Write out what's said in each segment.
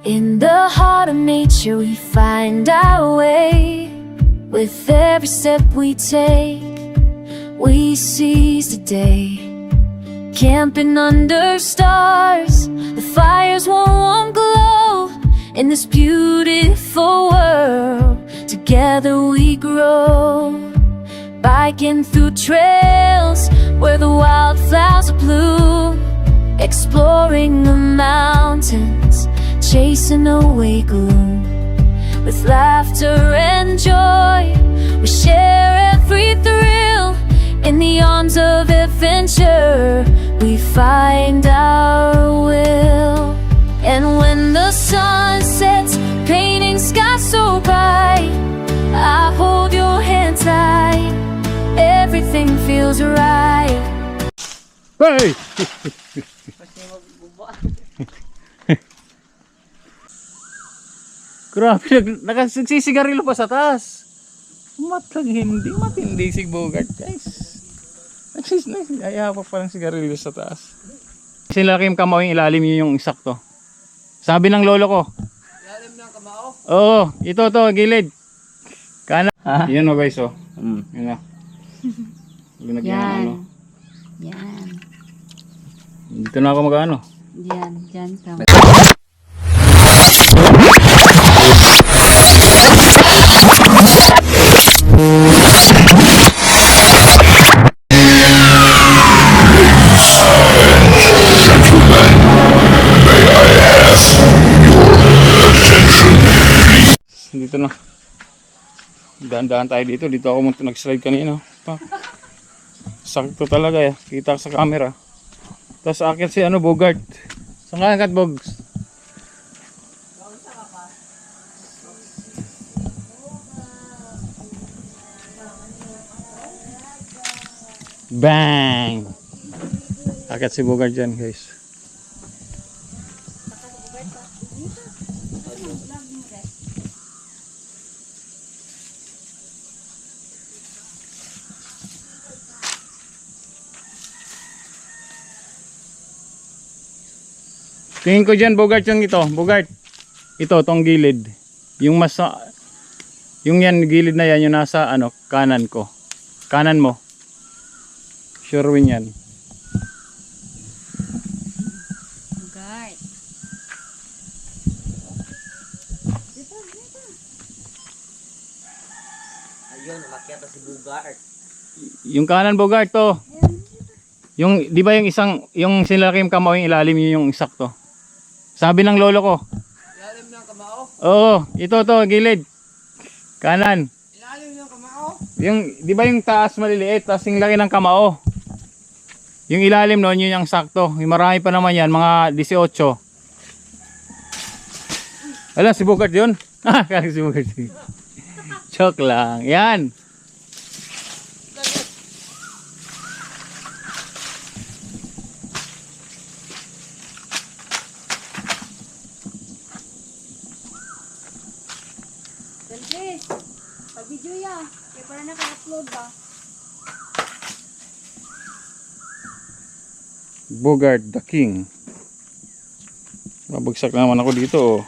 In the heart of nature we find our way. With every step we take, we seize the day. Camping under stars, the fires won't glow. In this beautiful world, together we grow. Biking through trails where the wildflowers bloom. Exploring the mountains, chasing away gloom. With laughter and joy, we share every thrill. In the arms of adventure, we find our will. And when the sun sets, painting skies so bright, I hold your hand tight, everything feels right. Hey! Grabe, nakagsisigarilyo pa sa taas. Hindi matindi si Bogart, guys. Ayaw pa palang sigarilyo sa taas. Sila Kim kamao yung ilalim yung sakto. Sabi ng lolo ko. Ilalim ng kamao? Oo, ito gilid. Kanan. Yan o guys o. Yun na. Yan. Ano. Yan. Dito na ako mag-ano. Diyan ka. Dito na. Daan-daan tayo dito. Dito ako nag-slide kanina. Sakto talaga eh. Kita sa camera. Tapos akin si Bogart. Saan ka nakat, Bogs? Bang! Akat si Bogart dyan, guys. Tingin ko dyan, Bogart, yung ito. Bogart. Ito, tong gilid. Yung mas... Yung yan, gilid na yan, yung nasa, kanan ko. Kanan mo. Sure win yan. Bogart. Ayun, umakyat na si Bogart. Yung kanan, Bogart, to. Yung, di ba yung isang, yung sinakim kamao yung ilalim yung sakto. Sabi ng lolo ko. Ilalim ng kamao? Oo, ito gilid. Kanan. Ilalim ng kamao? Yung, di ba yung taas maliliit, tapos yung laki ng kamao. Yung ilalim noon, yun yung sakto. Yung marami pa naman yan, mga 18. Wala, si Bogart yun. Kaya si Bogart. Joke lang. Yan. Siyempre, pag-video ya. Kaya para naka-upload ba? Bogart the King. Mabagsak naman ako dito. Oh.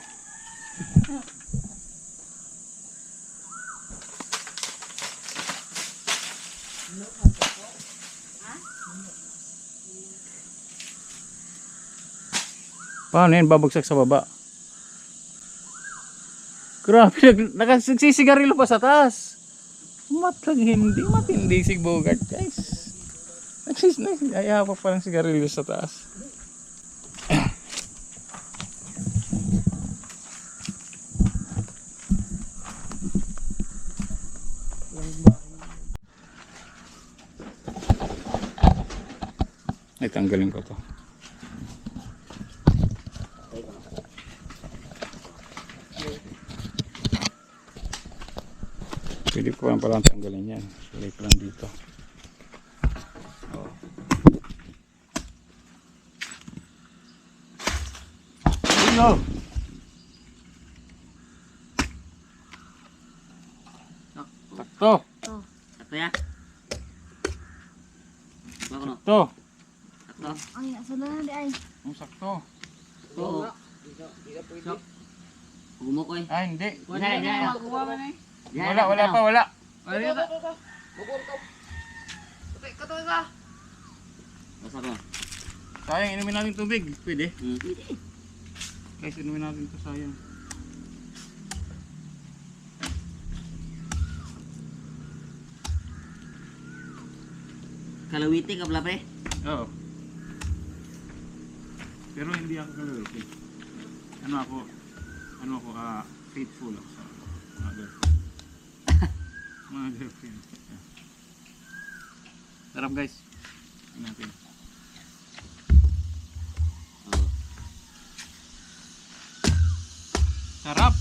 Paano yan? Babagsak sa baba. Grabe, nakagsisigarilyo pa sa taas. Hindi matindi si Bogart, guys. Ayaw pa palang sigarilyo sa taas. Ay, tanggalin ko to. Pwede ko lang palang tanggalin yan. Sulay ko lang dito. Hello! Sakto! Sakto ya? Sakto! Ay, asa na di ay. Sakto! Oo. Gumukoy. Ah, hindi. Wala. Wala pa, wala. Bukol ka. Katoy ka. Basta ko. Sayang, inumin natin tubig. Pwede. Pwede. Guys, inumin natin ito, sayang. Kalawiti ka pala pre. Oo. Pero hindi ako kalawit. Ano ako, faithful ako sa mga girlfriend. Mga girlfriend. Yeah. Sarap guys. Tingnan natin. Oh. Sarap!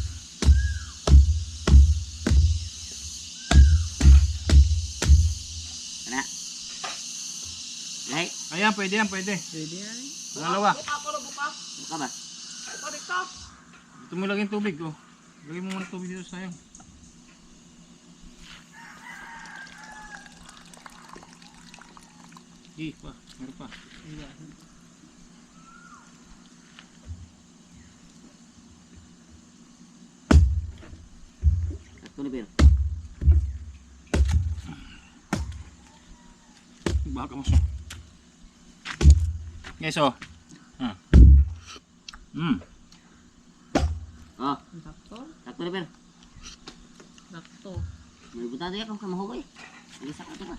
Ana. Right? Ayan, pwede yan, pwede. Pwede yan. Pangalawa. Buka ba? Ito mo lagyan tubig, oh. Lagyan mo muna tubig dito, sayang. Pa, meron pa. Ito ni Pero. Baka mo. Guys, oh. Ah. Oh. Sakto ni Pero. Sakto. May butado yan kung kamahugoy. Isa ka ito ba?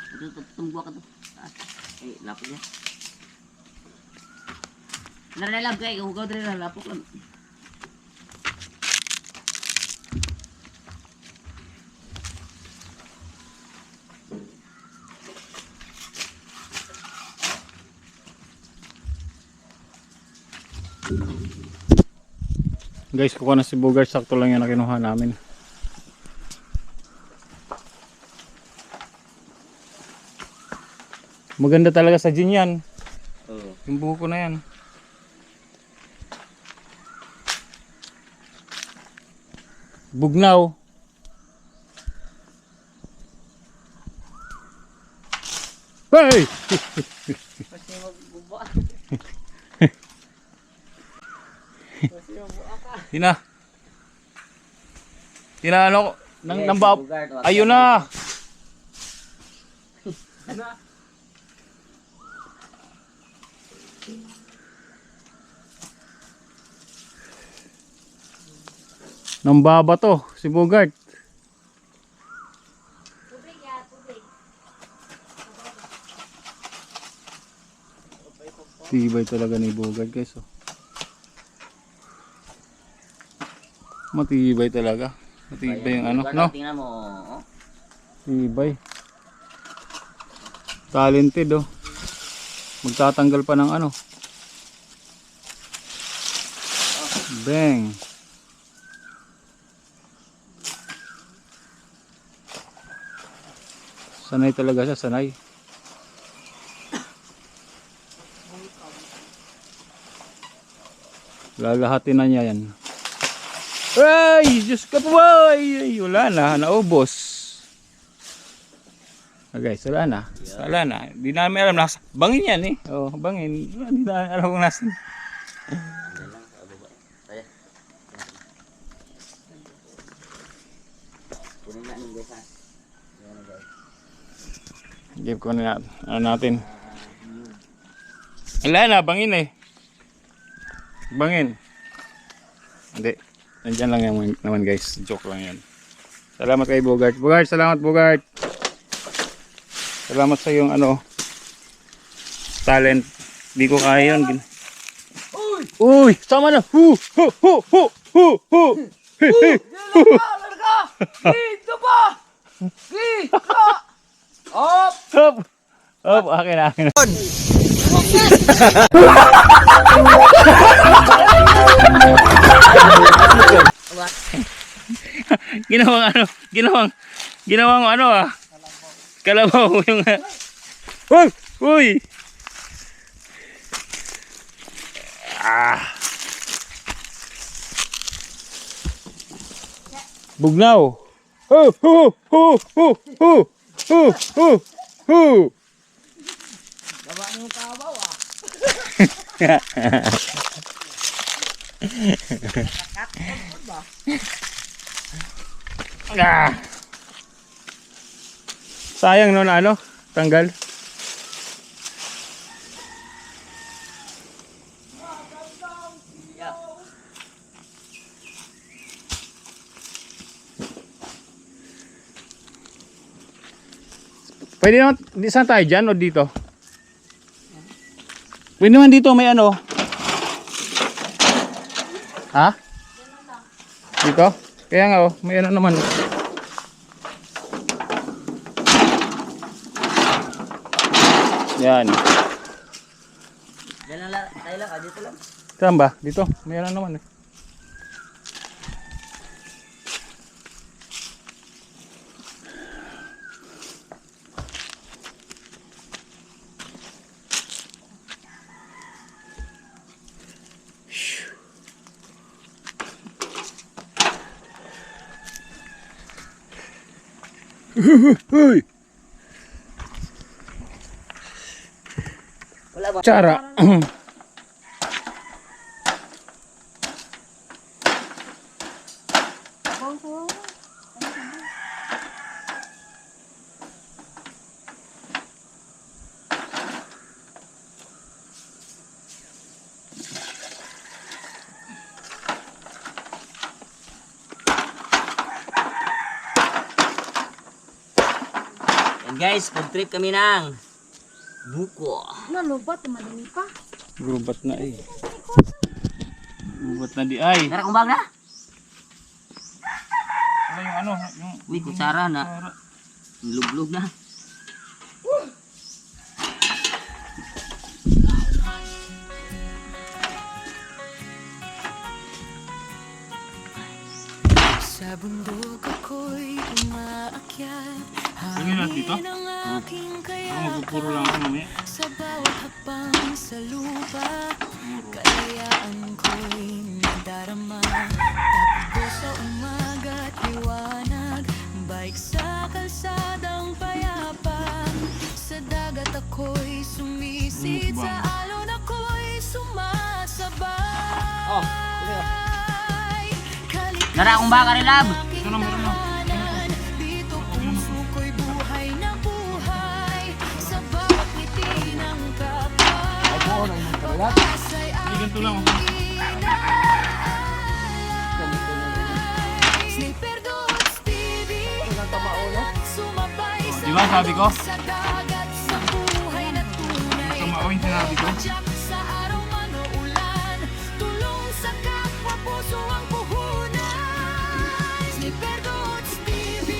Ito, tumbuha ka ito. Lapok yan. Nalalab kayo, hugaw din na lapok lang. Guys, kukuha na si Bogart. Sakto lang yan na kinuha namin. Maganda talaga sa gin yan. Oo. Yung buko na yan. Bugnaw. Hey! Kasi magbubuha. Ano ko? Nang bab. Ayun na! Nang baba to, si Bogart. Tubig ya, tubig. Tibay talaga ni Bogart guys, oh. Matibay talaga. Matibay yung ano, no? Tingnan mo. Oh. Tibay. Talented, oh. Magtatanggal pa ng ano. Bang. Sanay talaga siya, sanay. Lalahatin na niya yan. Ay! Diyos ka po! Ay, wala na, naubos. Guys, wala na. Wala na. Hindi namin alam. Bangin yan eh. Oh, bangin. Hindi namin alam kung nasan. Give ko na natin. Wala na, bangin eh. Bangin. Hindi. Nandiyan lang yan naman guys. Joke lang yan. Salamat kay Bogart. Bogart, salamat Bogart. Salamat sa yung ano talent. Di ko kaya yun. Uy! Sama na! Hu! Hu! Hu! Hu! Hu! Hu! Dito pa! Dito! Op! Hop! Hop! Akin na, akin na. Ginawang ano ah. Kalabaw yung uy! Uy! Ah! Bugnaw! Hu! Hu! Hu! Hu! Hu! Hu! Hu! Hu! Gawa niyong kabaw ah. Ah. Sayang no na ano, tanggal. Pwede naman, saan tayo dyan o dito? Pwede naman dito may ano. Ha? Dito? Kaya nga oh, may ano naman. Yan. Yan lang, tayo lang, dito lang. Saan ba? Dito? May ano naman eh. Hoy! Wala ba? Cara. Yan guys, food trip kami ng buko. Nalubat, madami pa. Gubat na eh. Gubat na di ay. Tara, kumbang na. Ano yung ano? Yung Uy, kutsara na. Lublog na. Sa bundok ako'y umaakyat. Tingin lang dito. Hangin ang aking Ako magpupuro lang ako mamaya. sa bawat hapang sa lupa. Kalayaan ko'y nadarama. Takbo sa umaga at liwanag. Bike sa kalsadang payapa. Sa dagat ako'y sumisid. Sa alon ako'y sumasabay. Oh, Tara, kumbang ka rin, lab. Ito na, meron na. Dito puso ko'y buhay na buhay. Sa bawat ngiti ng kapwa. Pag-asa'y Ganito lang. Sniper Goods TV. Sumabay sa Di ba sabi ko? sa dagat sa buhay na tunay. Kamao yung sinabi ko. Padyak sa araw man o ulan. Tulong sa kapwa, puso ang puhunan. Sniper Goods TV.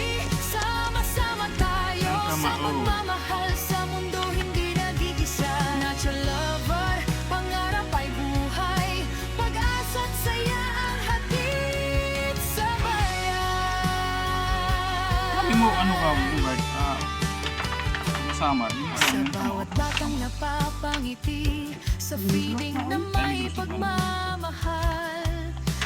Sama-sama tayo sa pagmamahal sa mundo hindi nag-iisa. Natural lover, pangarap ay buhay. Pag-asa't saya ang hatid sa bayan. Sabi mo ano ka, Bugard? Kasama. Sa bawat batang napapangiti, sa feeling na may pagmamahal,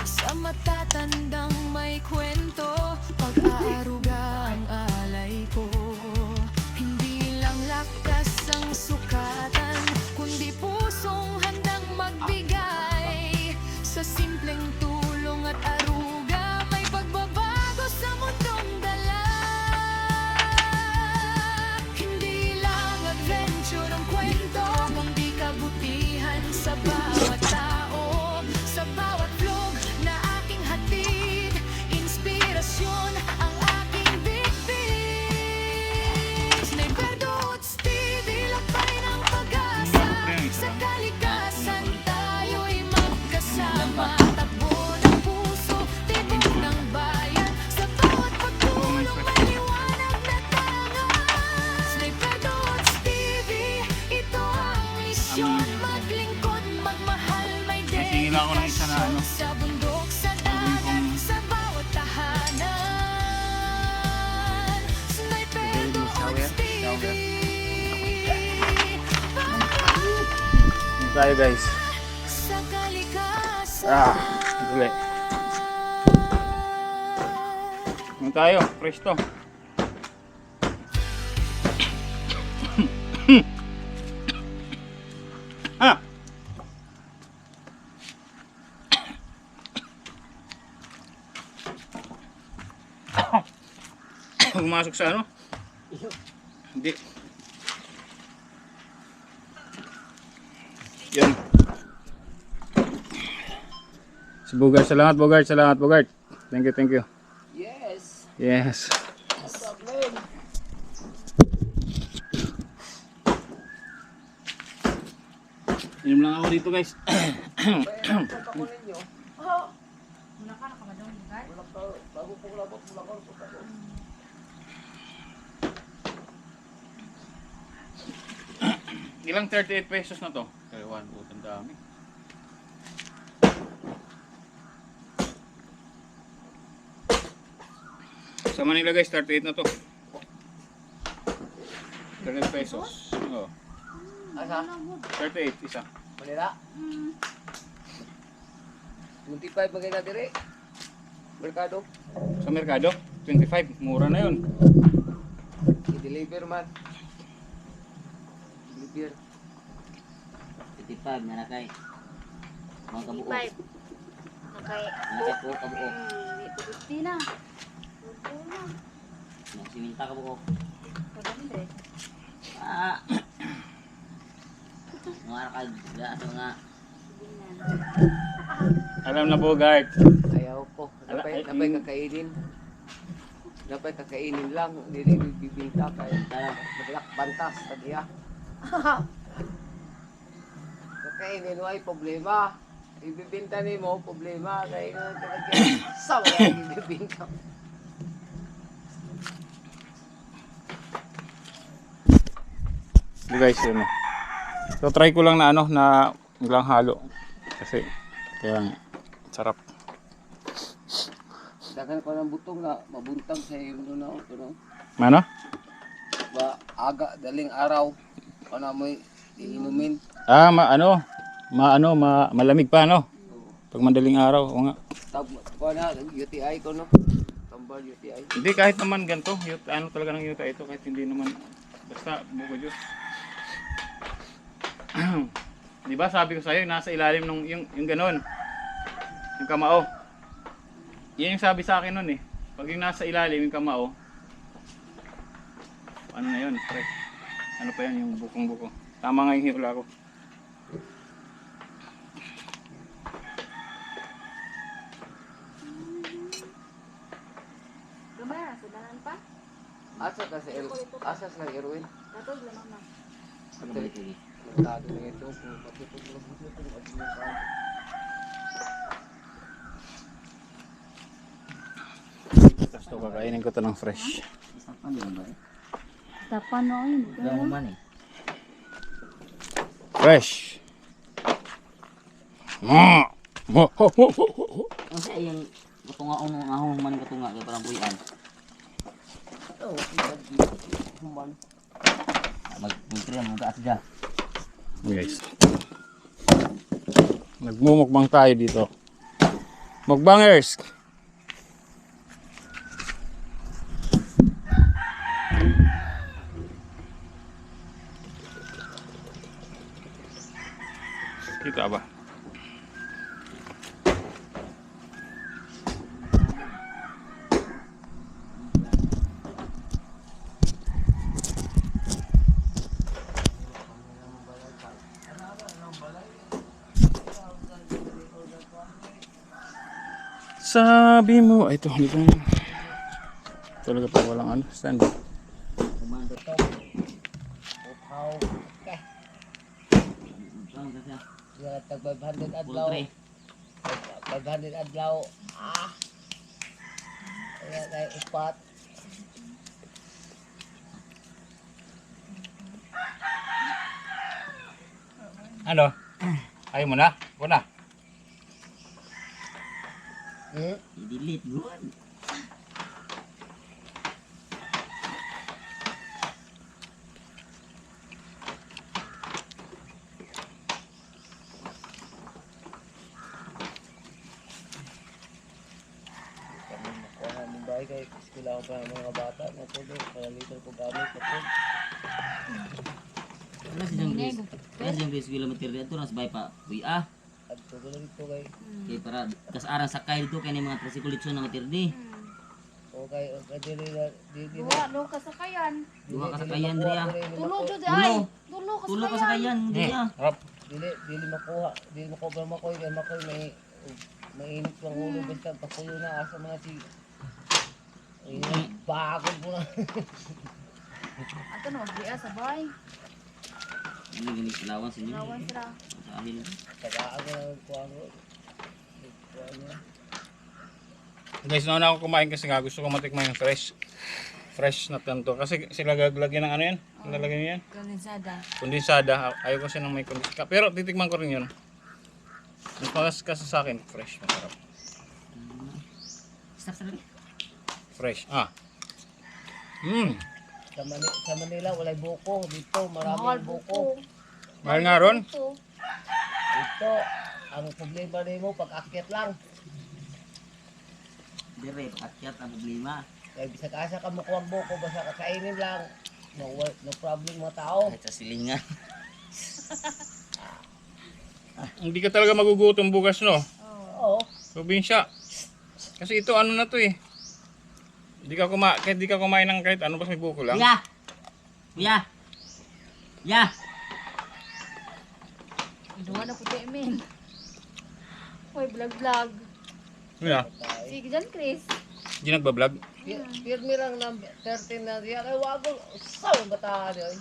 sa matatandang may kwento, pag-aaruga ang alay ko. Hindi lang lakas ang sukatan, kundi pusong handang magbigay. Sa simpleng tulong at aruga, may pagbabago sa mundong dala. Hindi lang adventure ang kwento, kundi kabutihan sa bawat tao. Sa bawat vlog na aking hatid, inspirasyon ang aking bitbit. Sniper Goods TV, lakbay ng pag-asa. Sa kalikasan tayo'y magkasama. Takbo ng puso, tibok ng bayan. Sa bawat pagtulong may liwanag na tanga. Sniper Goods TV, ito ang misyon. Maglingkod, magmahal, may Tingin ako ng isa na ano. sa bundok, sa dagat, sa bawat tahanan. Sniper Goods TV. Dito tayo guys. Sa kalikasan. Dali. Ano tayo? Presto. pumasok sa ano? Hindi. Yan. Si Bogart, salamat Bogart, salamat Bogart. Thank you, thank you. Yes. Yes. Problem. Inom lang ako dito guys. Muna ka, nakamadong lugar. Ilang 38 pesos na to? Ewan, ang dami. Sa Manila guys, 38 na to. 38 pesos. Oo. Asa? 38 isa. Manila? 25 bagay na dire. Merkado. Sa merkado, 25. Mura na yun. I-deliver man. Deliver. 55 na nakay. Mga kabuo. 5. Okay. Nakay po kabuo. Hindi na. Luto na. Mga siminta kabuo. Pagkakindre. Ah. Mga arakad. Sa mga Alam na Bogart. Ayaw ko. Dapat kakainin. Dapat kakainin lang. Hindi rin bibinta kaya maglak bantas tagya. Kakainin mo ay problema. Ibibinta ni mo problema kaya nga talaga sa wala ibibinta. So guys, yun. So try ko lang na ano na biglang halo. Kasi kaya nga, sarap. Dagan ko ng butong na mabuntang sa iyo na ito no. Ano? Ba aga daling araw ano mo iinumin. Malamig pa no. Pag madaling araw, o nga. Tab ko na UTI ko no. Tambal UTI. Hindi kahit naman ganito, ano talaga ng yuta ito kahit hindi naman basta buko Diyos. Di ba sabi ko sa iyo nasa ilalim nung yung ganoon. Yung kamao. Yan yung sabi sa akin noon eh. Pag yung nasa ilalim yung kamao, ano na yun, pre? Ano pa yan, yung bukong-buko. Tama nga yung hihula ko. Gamaya, sudahan pa. Asa ka sa Erwin. Tatog lamang na. Nagtado na ito kung patutulog mo ito at minsan. Tapos ito kakainin ko ito ng fresh. Ano yun ba? Tapan no, yun. Gano'n man eh. Fresh! Kasi yung katunga unong ahong man katunga kaya parang buyan. Mag-pintri ang mga asya. Guys. Nagmumukbang tayo dito. Mukbangers! Kita ba? Sabi mo, ay ito, dito na. Talaga pa walang ano, stand. Kumando to. Upaw. Saan ka siya? Sila tag 500 adlaw. Pultre. 500 adlaw. Kaya kay upat. Ano? Ayaw mo na? Ako na. I-delete good. Kuha mo ba kay eskwela ko pa ang mga bata na tulo para liter ko gamit ko. Wala siyang bis. Wala siyang bis kilometer dito na sabay pa. Uy ah. At tulo dito kay Kaya para kas arang sakay dito kaya mga tricycle na matirdi. Okay, dili na dili Duha ka sakayan. Duha ka sakayan Dria. Tulo jud Tulo. ay. Tulo ka Tulo ka sakayan. sakayan Dria. Harap. dili makuha, dili makuha makoy kay makoy may mainit pang ulo basta pakulo na asa mga si bagod mo na. Ato no, diya sabay. Ini gini lawan sa inyo. Lawan sila. Sa amin. Tagaan na lang kuha mo. Kuha niya. Guys, nauna ako kumain kasi nga gusto ko matikman yung fresh. Fresh na tanto. Kasi sila gaglagyan ng ano yan? Ang lalagyan niya yan? Kondensada. Kondensada. Ayaw ko siya ng may kondensada. Pero titikman ko rin yun. Mas magas kasi sa akin, fresh. Masarap. Stop sa labi. Fresh. Sa Manila walay buko, dito Mahal maraming buko. Mahal nga ron. Ito. Dito ang problema nimo pag-akyat lang. Dire pakakyat ang problema. Kaya bisag asa ka makuha buko basta kakainin lang. No problem mga tao. Kahit sa silingan. Hindi ka talaga magugutom bukas, no? Oo. Probinsya. Kasi ito ano na to eh. Kahit di ka kumain ng kahit ano, basta may buko lang. Kuya. Kuya. Ya. Duha na puti min. Hoy, vlog. Yeah. Sige dyan, Chris. Hindi nagbablog. Pirmi lang ng 13 na diya kay wagol. Sa bataan yoy.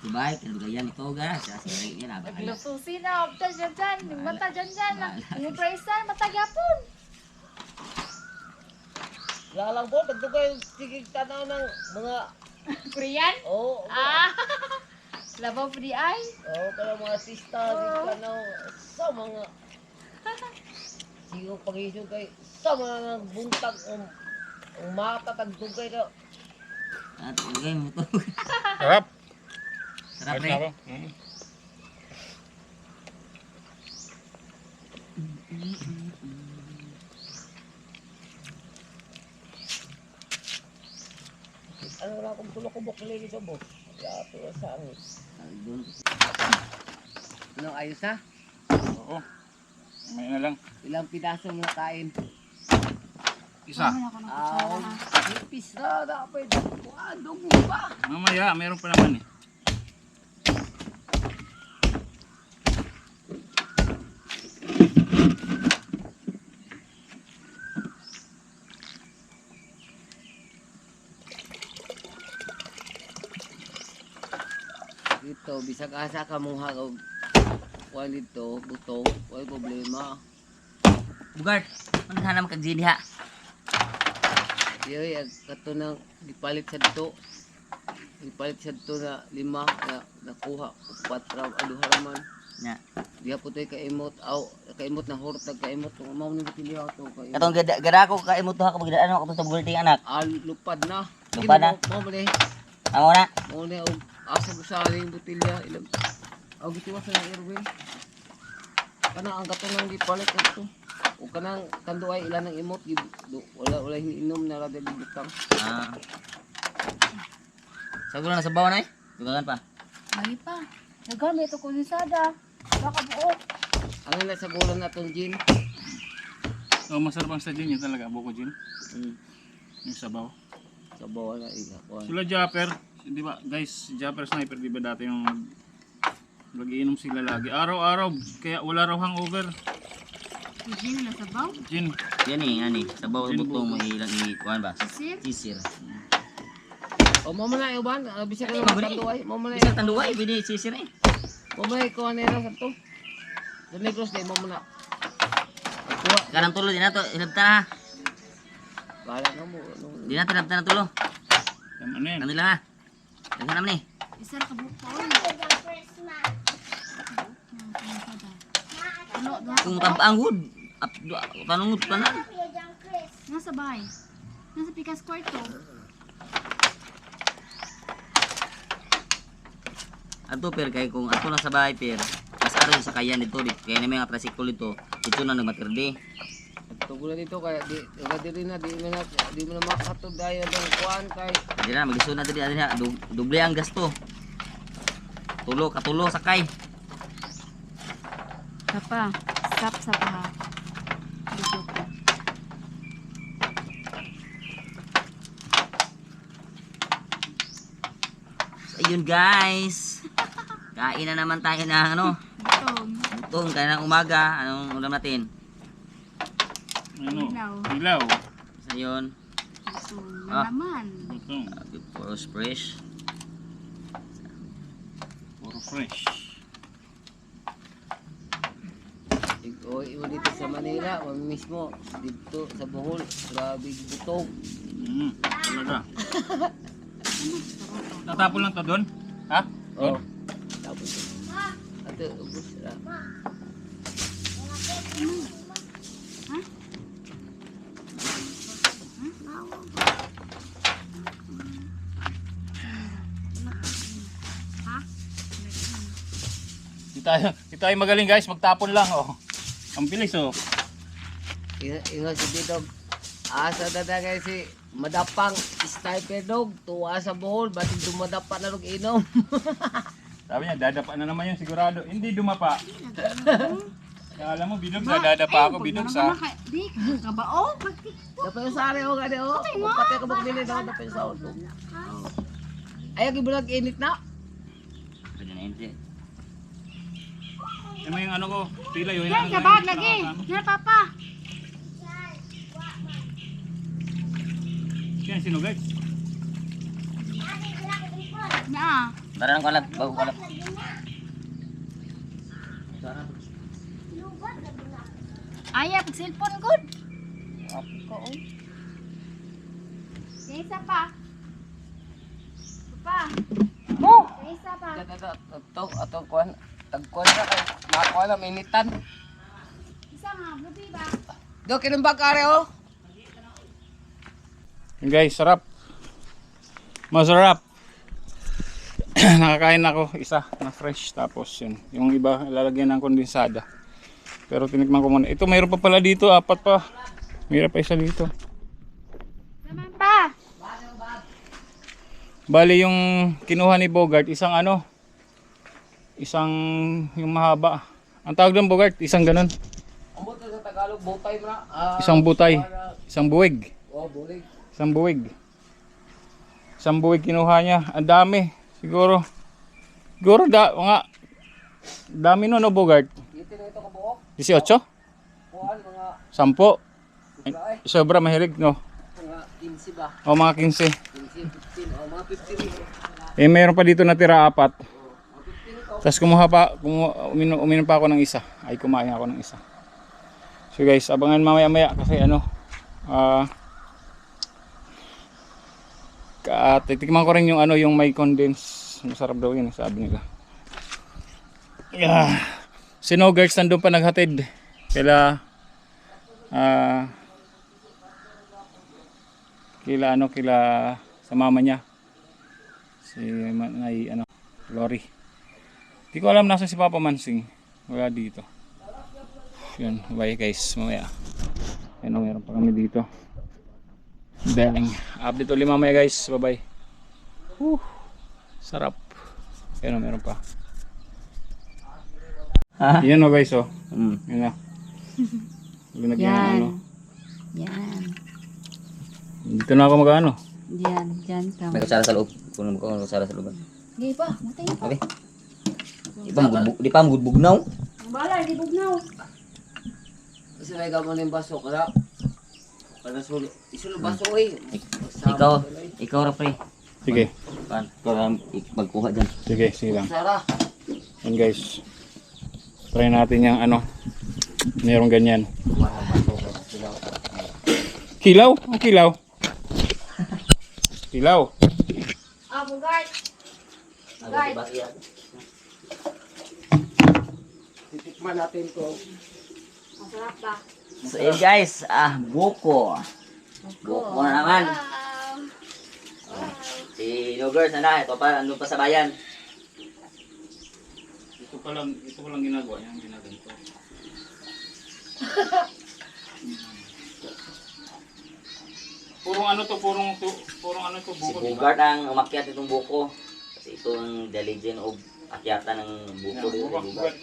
Dubai, kalugayan ito ga. Sa silingan niya na. Naglususi na. Opta dyan. Yung mata dyan. Yung price mata gyapon. Lalang po tagdugay sige tanaw ng mga Korean? oh Labaw po di ay. kana mga artista sige tanaw sa mga sigong pangisyo kay sa mga buntag mata tagdugay ka. At okay mo to. Sarap. Sarap Ayos rin. na ako. Ano na kung tulo ko bukli dito boss. Ya to sa ang Doon. no ayos ha. Oo. May na lang. Ilang pidaso mo kain? Isa. Ipis na dapat. Dog mo ba? Mamaya, meron pa naman eh. Dito, bisag asa ka mong hagaw. Kuha dito, buto, kuha problema. Bugart. Ano hanam kag Jenny ha? Yoy, kato nang gipalit sa dito. Gipalit sa dito na 5 na nakuha. 4 aduha raman. Nya. Diha po tayo kaimot. Kaimot na hortag, kaimot. Kung amaw ni Batilya ito. Katong gada ko ka imot ha kapag gidaan ako sa bulting anak. Lupad na. Lupad na? Mo mali. Amo na. Mo na asa gusali yung Batilya. Ilang. Gitiwas na Erwin. Kana ang kato nang gipalit ito. O kanang kanduay ilan ng imot wala ininom na radel butang. Sagulan na sa bawan ay. Dugangan pa. Ay pa. Nagamit ito kondensada. Baka buok. Ano na sa gulan natong gin? Oh, masarap ang sa gin yun talaga. Buko gin. Yung sabaw. Sa bawal na kuha. Sila Japper. Di ba guys, Japper Sniper, di ba dati yung nag-iinom sila lagi. Araw-araw. Kaya wala raw hangover. Gin na sabaw. Gin. Yan eh, ani. Sabaw Gin butong buko. mo ilang kuan ba? Sisir. Sisir. O mo na uban, bisag ka Mabali. naman kanduay. Mo na. Bisag tanduay bini sisir eh. Mo na ko nila sa to. Sa negros day mo na. Kuha. Kanang tulo din nato, ilabta ha. Bala na mo. Di nato ilabta na tulo. Ano yan? Kanila ha. Daghan naman eh. Isa ka buok pa. Ano? Kung tabang good. Tanong ka na. Nasa bahay. Nasa Pikas kwarto. Ato per kay kung ato na sa bahay per. Kas araw sa kayan dito kaya na may mga tricycle dito. Dito na nagmatirdi. Tugulan dito kaya di na di mo na makatod dayo ng kuan kay Di na magiso na diri adin ha. Doble ang gasto. Katulo sakay. Papa, stop sa baha. Video ko. Ayun guys. Kain na naman tayo ng ano. Gutom. Kaya ng umaga. Anong ulam natin? Ano? Ilaw. Ilaw. Isa yun. Ito Ah. na naman. Butong. Puro fresh. Puro fresh. Iwan dito sa Manila, mamiss mo. Dito sa Bohol, grabe butog. Talaga. Tatapon lang to doon? Ha? Oh. Tapos, ito, ubos na. Di tayo magaling guys, magtapon lang oh. Ang bilis oh. Ingat si Bidog. Asa dada guys si madapang sniper dog. Tuwa sa Bohol, batin dumadapa na log inom. Sabi niya, dadapa na naman yun sigurado. Hindi dumapa. Kala mo, bidog sa dadapa ako, bidog sa... Di, kabao. Dapat yung sari o gani o. Pati ka bukdili daw, dapat yung sa ulo. Ayaw gibulag init na. Pwede na yun siya. Yan mo yung ano ko, pila yun. Yan, kabag lagi. Yan, papa. Yan, sino guys? Na. Darang kalat, bago kalat. Aya, pag cellphone good. Ko. Isa pa. Pa. Mo. Isa pa. Atong kuan. Tagkuan na kay nakuha na minitan. Isa nga, buti ba? Do kinumbag kare o. Yun guys, sarap. Masarap. Nakakain ako isa na fresh. Tapos yun, yung iba lalagyan ng kondensada. Pero tinikman ko muna. Ito mayroon pa pala dito, 4 pa. Mayroon pa isa dito. Naman pa. Bali yung kinuha ni Bogart, isang ano, isang yung mahaba. Ang tawag ng Bogart, isang ganun. Amo to sa Tagalog butay mo na. Isang butay, isang buwig. Oh, bulig. Isang buwig. Isang buwig kinuha niya. Ang dami. Siguro mga dami no Bogart. Dito na ito ka buok. 18? Kuan mga 10? ay, Sobra mahilig no. mga 15 ba? O mga 15. 15, 15 o mga 15. Eh mayroon pa dito natira 4. Tapos uminom pa ako ng isa. Ay kumain ako ng isa. So guys, abangan mamaya-maya kasi ano titikman ko rin yung ano yung may condense. Masarap daw yun sabi nila. Si Nogarts nandun pa naghatid. Kila sa mama niya. Si Lori. Hindi ko alam nasa si Papa Mansing. Wala dito. Yun, bye guys, mamaya. Yan, meron pa kami dito. Bang. Update ulit mamaya guys. Bye bye. Sarap. Yan, meron pa. Yan o guys oh. Yan na. Linagyan ng ano. Yan. Dito na ako mag-ano. Diyan ka. May kutsara sa loob. Kunin ko ang kutsara sa loob. Di pa, matay pa. Okay. Di pa magbugnaw. Ang bala, di bugnaw. Kasi may gamon yung baso kada. Para sulo. Isulo baso eh. Ikaw ra pre. Sige. Para magkuha dyan. Sige lang. Sara. Yan guys. Try natin yung ano. Merong ganyan. Kilaw? Ang kilaw? Kilaw. Ah, Bugart. Bugart. Titikman natin ko. Masarap ba? So yun guys, buko. Buko na naman. Si Nogarts na ito pa, andun pa sa bayan. Ito ko lang ginagawa yan, ginaganto. Purong ano to, Si buko. Diba? Bogart ang umakyat itong buko. Kasi ito ang the legend of akyatan ng buko dito kay Bogart.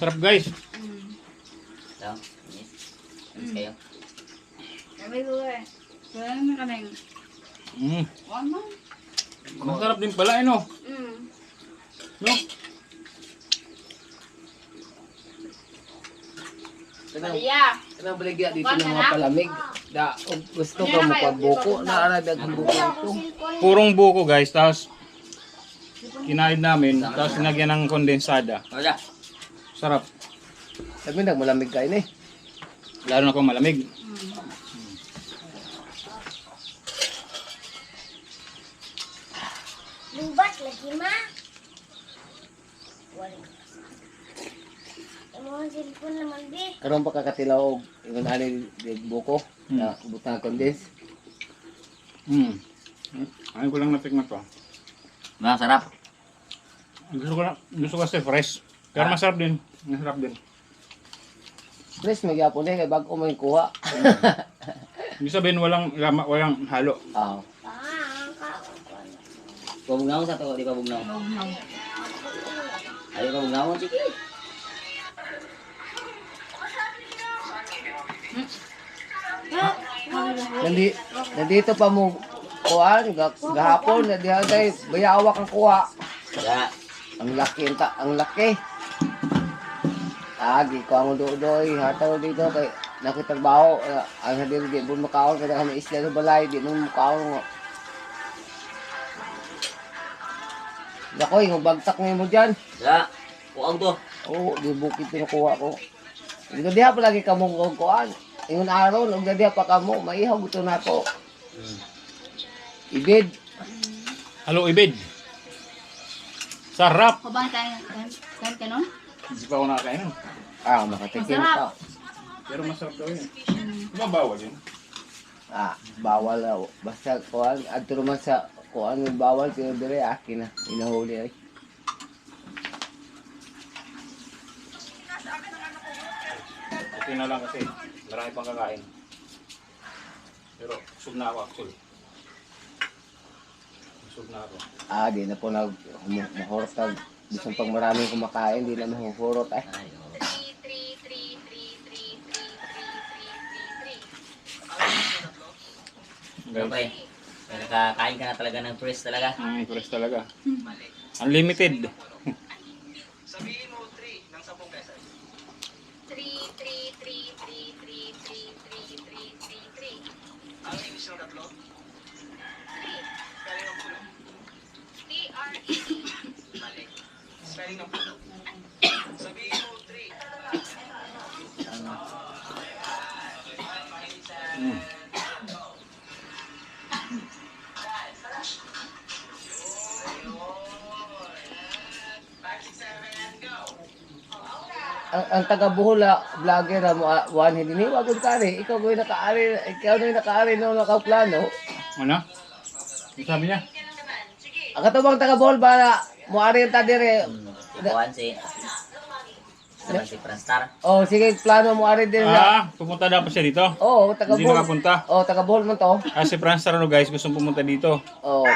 Sarap guys. So, miss kayo. Sabi ko eh. Wala naman kaming Mm. Masarap din pala eh, no? No? Kanang baligya dito ng mga palamig. Da, kung gusto ka mo pagbuko, naaradag ang buko ito. Purong buko guys, tapos kinain namin, tapos sinagyan ng kondensada. Wala. Sarap. Sabi nagmalamig kain eh. Lalo na kung malamig. Lubat lagi ma. Wala. Imo ang cellphone naman be. Karon pa kakatilaw og ingon ani buko na butang kondens. Mm. Ayun ko lang natikman to. Masarap. Gusto ko kasi fresh. Pero masarap din. Masarap din. Fresh magyapon eh kay bag-o man kuha. Ibig sabihin walang halo. Ah. Bugnaw sa to, di ba bugnaw? Ayaw ka bugnaw, sige. Nandito pa mo kuhaan gahapon na diha day bayawak ang kuha. Wala. Ang laki. Agi ko ang dodoy hataw dito kay nakitagbaho ang hadir di bun makaon kada kami isla sa balay di mo makaon. Dakoy, yung bagtak ngayon mo dyan. Wala. Kuang to. Oo, di bukit pinukuha ko. Hindi diha pa lagi ka mong kuhaan. Ingon araw, nung diha pa ka mo, maihaw gusto na ako. Ibid. Halo ibid. Sarap. Kubahan tayo kan kanon? Hindi pa ako nakakain. Ah, makatikim ka. Pero masarap daw yun. Di ba bawal yun? Ah, bawal na. Basta kuhaan, adto naman sa kuhaan yung bawal, pero dire akin na. Inahuli ay. Okay na lang kasi. Marami pang kakain. Pero busog na ako actually. Busog na ako. Ah, di na po mahurot ka. Bisang pag maraming kumakain, di na mahurot ay. Okay. Nakakain ka na talaga ng fresh talaga. Fresh talaga. Unlimited. Ang taga Bohol vlogger mo one hindi ni wag ka rin. Ikaw goy nakaari no nakaplano. Ano? Ang sabi niya? Ang katubang taga Bohol ba mo ari ta dire. Kuan si naman si Franstar. Oh, sige plano mo ari dire. Pupunta dapat siya dito? Oh, taga Hindi Bohol. nakapunta? Oh, taga Bohol man to. Si Franstar ano guys, gustong pumunta dito. Oh.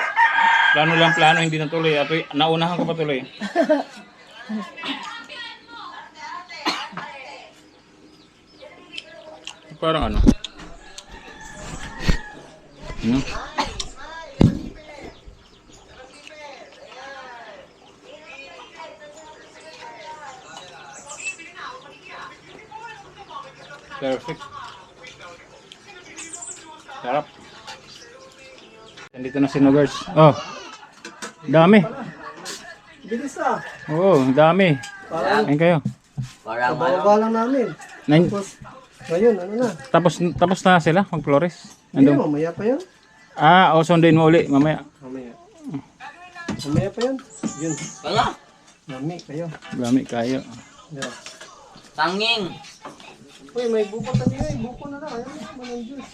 Plano, hindi natuloy. Ato, naunahan ko pa tuloy. Parang ano? Perfect. Sarap. Nandito na si Nogers. Oh. Dami. Bilis ah. Oo, dami. Ayun kayo. Parang Bababa lang namin. Nine, Tapos, ngayon, ano na? tapos na sila mag-flores. Hindi, Nandun. mamaya pa yan. O sunduin mo uli mamaya. Mamaya. Mamaya pa yan. Yun. kaya. Mami, kayo. Dami kayo. Yeah. Tanging. Uy, may buko tayo eh. Buko na lang. Ayaw mo naman ng juice.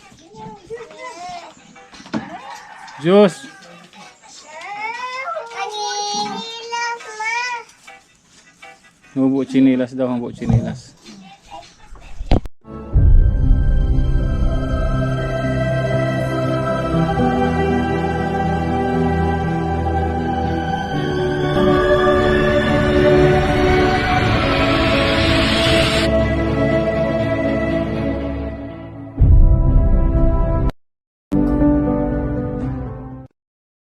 Diyos. Hubo chinilas daw, hubo chinilas.